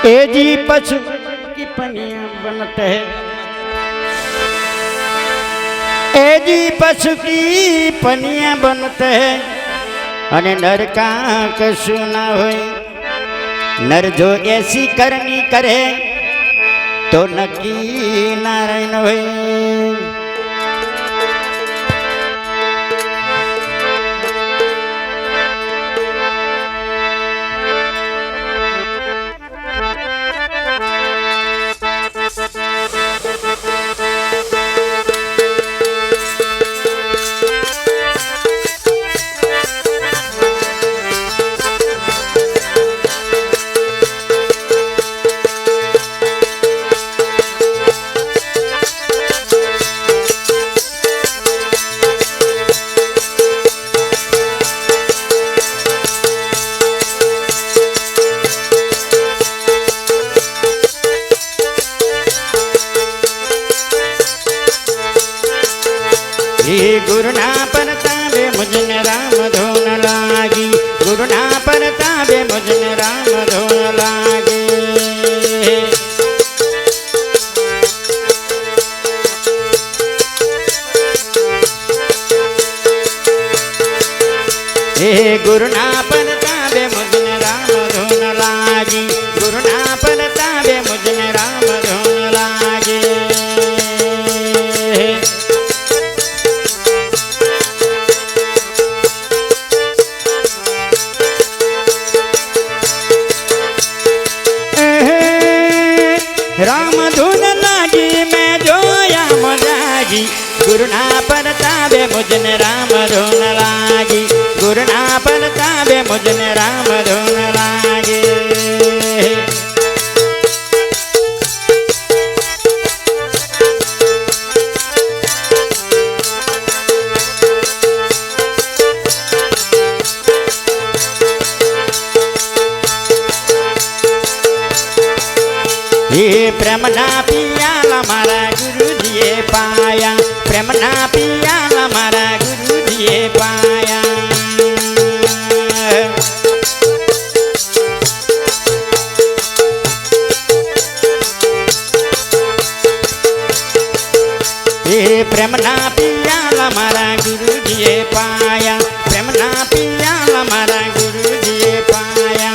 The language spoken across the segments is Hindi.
ए जी पशु की पनिया बनत है, ए जी पशु की पनिया बनत है, अने नर का कशु ना होय। नर जो ऐसी करनी करे तो नक्की नारायण होय। गुरु ना परतावे मुझने राम धोन लागी, गुरु ना परतावे मुझने राम धोन लागी। हे गुरु ना परतावे मुझने राम धोन लागी, गुरु ना परतावे मुझने राम धोन लागी। राम धुन लागी मैं जोया मजागी, गुरु ना परतावे मुझने राम धुन लागी, गुरु ना परतावे मुझने राम धुन लागी। ये प्रेम ना पियाला मारा गुरु दिए पाया, प्रेम ना पियाला मारा गुरु दिए पाया। ये प्रेम ना पियाला मारा गुरु दिए पाया, प्रेम ना पियाला मारा गुरु दिए पाया।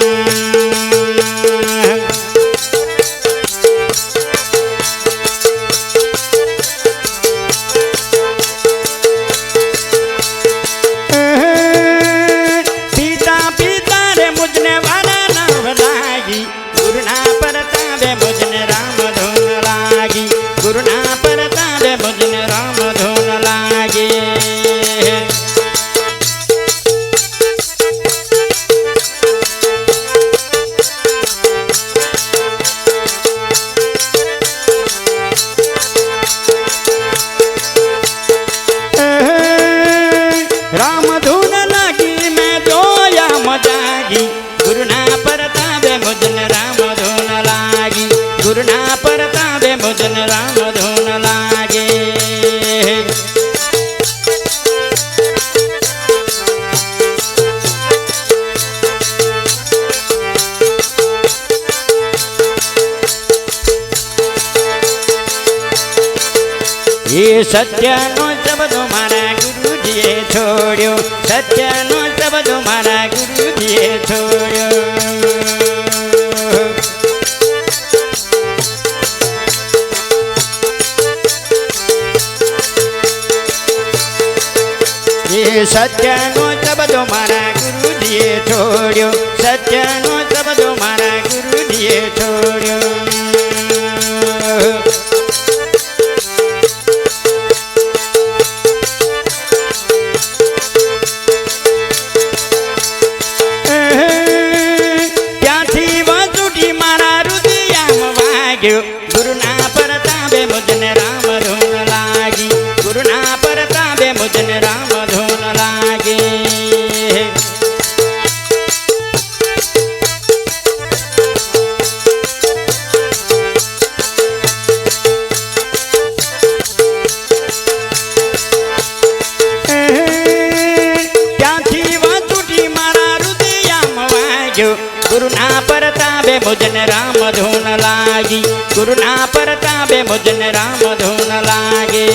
गुरु ना परतावे मुझने राम धुन लागी, गुरु ना परतावे मुझने राम धुन लागी। राम धुन लागी मैं जोया मजागी, गुरु ना परतावे मुझने राम धुन लागी, गुरु ना परतावे मुझने राम धुन लागे। ये सत्य नो शब्द मारा गुरु दिए छोड़ो, सत्य नो शब्द मारा गुरु दिए छोड़ो। ये सत्य नो शब्द मारा गुरु दिए छोड़ो, सत्य नो शब्द मारा गुरु दिए छोड़ो। गुरु ना परतावे मुझने राम धुन लागी, गुरु ना परतावे मुझने राम धुन लागी। गुरु ना परतावे मुझने राम धुन ગુરુના પરતાપે મુજને રામ ધૂન લાગે.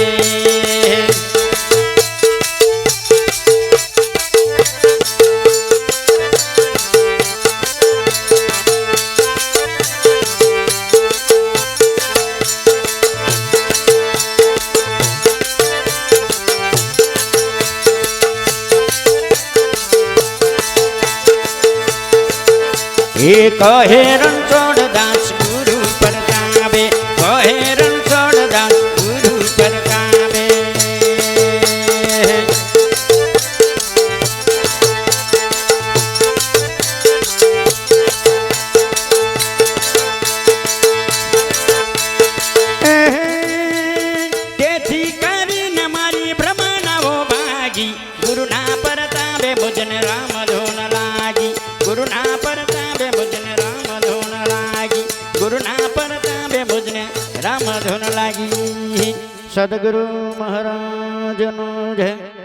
એ કહે રણછોડ દાસ ગુરુ પરતાપે, કહે રણછોડ દાસ ગુરુ પરતાપે. તેથી કરીને મારી ભ્રમણાઓ ભાગી, ગુરુના પરતાપે મુજને રામ ધૂન લાગી. ગુરુના પરતાપે મુજને રામ ધૂન લાગી. ગુરુના પરતાપે મુજને રામ ધૂન લાગી. સદગુરુ મહારાજનો જય.